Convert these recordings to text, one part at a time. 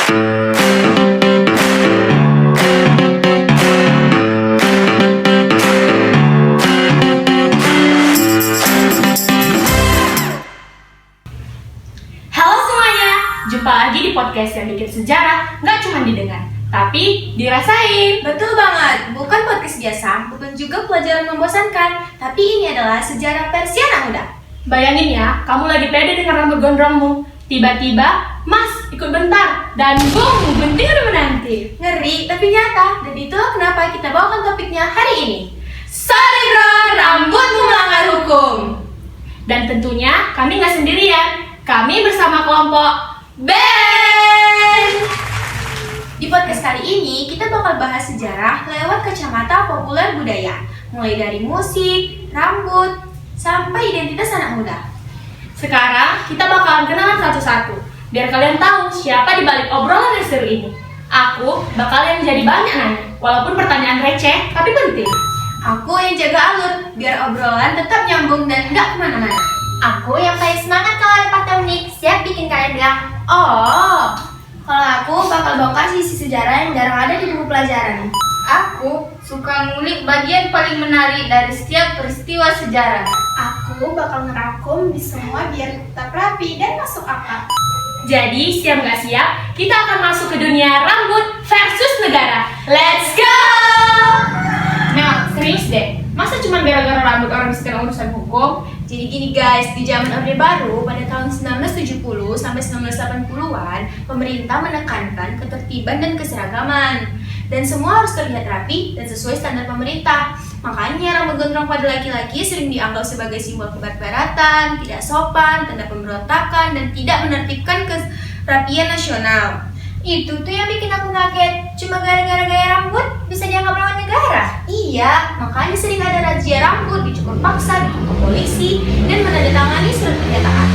Halo semuanya, jumpa lagi di podcast yang bikin sejarah, nggak cuma didengar, tapi dirasain. Betul banget, bukan podcast biasa, bukan juga pelajaran membosankan, tapi ini adalah sejarah versi anak muda. Bayangin ya, kamu lagi pede dengan rambut gondrongmu. Tiba-tiba, Mas, ikut bentar. Dan boom, gunting udah menanti. Ngeri, tapi nyata, dan itulah kenapa kita bawakan topiknya hari ini. Sorry bro, rambutmu melanggar hukum. Dan tentunya kami nggak sendirian. Kami bersama kelompok BAND. Di podcast kali ini, kita bakal bahas sejarah lewat kacamata populer budaya, mulai dari musik, rambut, sampai identitas anak muda. Sekarang kita bakalan kenalan satu-satu, biar kalian tahu siapa di balik obrolan yang seru ini. Aku bakal yang jadi banyak nanya, walaupun pertanyaan receh, tapi penting. Aku yang jaga alur, biar obrolan tetap nyambung dan nggak kemana-mana. Aku yang paling semangat kalau ada fakta unik, siap bikin kalian bilang, Oh, kalau aku bakal bongkar sisi sejarah yang jarang ada di buku pelajaran. Aku suka ngulik bagian paling menarik dari setiap peristiwa sejarah. Aku bakal ngerangkum di semua biar tetap rapi dan masuk akal. Jadi, siap nggak siap, kita akan masuk ke dunia rambut versus negara. Let's go! Nah, serius deh, masa cuma gara-gara rambut orang bisa kena urusan hukum? Jadi gini guys, di zaman Orde Baru pada tahun 1970 sampai 1980-an, pemerintah menekankan ketertiban dan keseragaman. Dan semua harus terlihat rapi dan sesuai standar pemerintah. Makanya rambut gondrong pada laki-laki sering dianggap sebagai simbol kebarbaratan, tidak sopan, tanda pemberontakan, dan tidak menertibkan kerapian nasional. itu tuh yang bikin aku kaget. Cuma gara-gara gaya rambut bisa dianggap lawan negara. Iya, makanya sering ada razia rambut, dicukur paksa, ditangkap polisi, dan menandatangani surat pernyataan.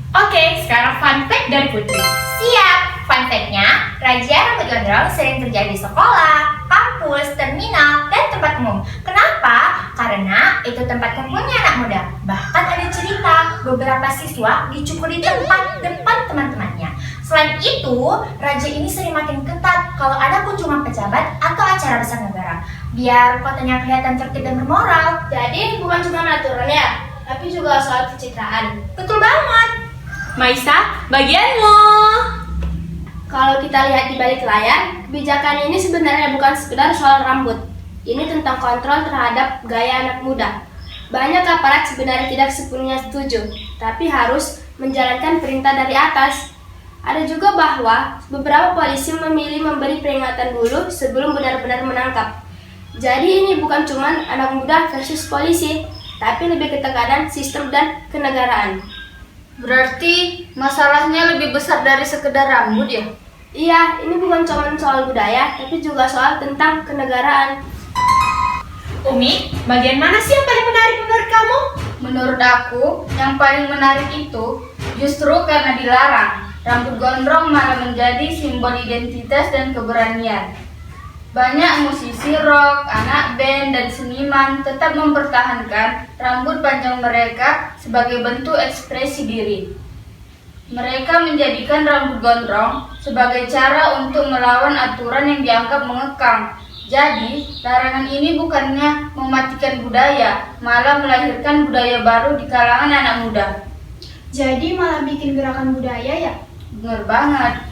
Oke, sekarang fun fact dari Putri. Siap. Fun fact-nya, razia rambut gondrong sering terjadi di sekolah, kampus, terminal, dan tempat umum. Kenapa? Karena itu tempat kumpulnya anak muda. Bahkan ada cerita beberapa siswa dicukur di depan teman-temannya. Selain itu, razia ini sering makin ketat kalau ada kunjungan pejabat atau acara besar negara, biar kotanya kelihatan tertib dan bermoral. Jadi bukan cuma aturan ya, tapi juga soal pencitraan. Betul banget. Maisa, bagianmu. Kalau kita lihat di balik layar, kebijakan ini sebenarnya bukan sekedar soal rambut. Ini tentang kontrol terhadap gaya anak muda. Banyak aparat sebenarnya tidak sepenuhnya setuju, tapi harus menjalankan perintah dari atas. Ada juga bahwa beberapa polisi memilih memberi peringatan dulu sebelum benar-benar menangkap. Jadi ini bukan cuma anak muda versus polisi, tapi lebih ke tekanan sistem dan kenegaraan. Berarti masalahnya lebih besar dari sekedar rambut ya? Iya, ini bukan cuma soal budaya, tapi juga soal tentang kenegaraan. Umi, bagian mana sih yang paling menarik menurut kamu? Menurut aku, yang paling menarik itu justru karena dilarang. Rambut gondrong malah menjadi simbol identitas dan keberanian. Banyak musisi rock, anak band, dan seniman tetap mempertahankan rambut panjang mereka sebagai bentuk ekspresi diri. Mereka menjadikan rambut gondrong sebagai cara untuk melawan aturan yang dianggap mengekang. Jadi, larangan ini bukannya mematikan budaya, malah melahirkan budaya baru di kalangan anak muda. Jadi malah bikin gerakan budaya ya? Bener banget.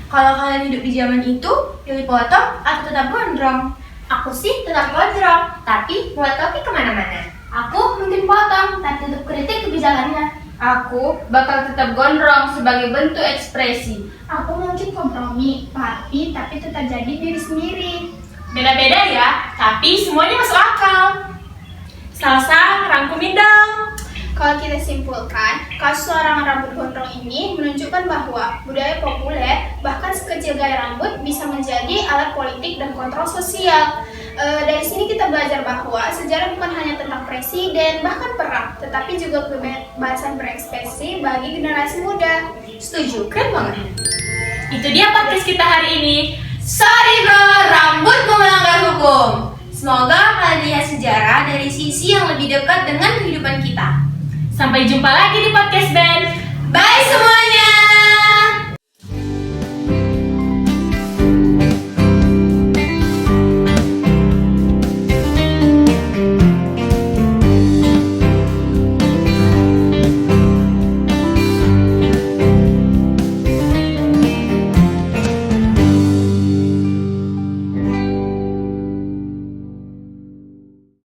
Kalau kalian hidup di zaman itu, pilih potong atau tetap gondrong? Aku sih tetap gondrong, tapi buat topi kemana-mana. Aku mungkin potong, tapi tetap kritik kebijakannya. Aku bakal tetap gondrong sebagai bentuk ekspresi. Aku mungkin kompromi, rapi, tapi tetap jadi diri sendiri. Beda-beda ya, tapi semuanya masuk akal. Salsa, rangkumin dong. Kalau kita simpulkan, kasus larangan rambut gondrong ini menunjukkan bahwa budaya populer, bahkan sekecil gaya rambut, bisa menjadi alat politik dan kontrol sosial. Dari sini kita belajar bahwa sejarah bukan hanya tentang presiden, bahkan perang, tetapi juga kebebasan berekspresi bagi generasi muda. Setuju, keren banget. Itu dia podcast kita hari ini. Sorry bro, rambutmu melanggar hukum. Semoga kalian lihat sejarah dari sisi yang lebih dekat dengan kehidupan kita. Sampai jumpa lagi di podcast BAND. Bye semuanya!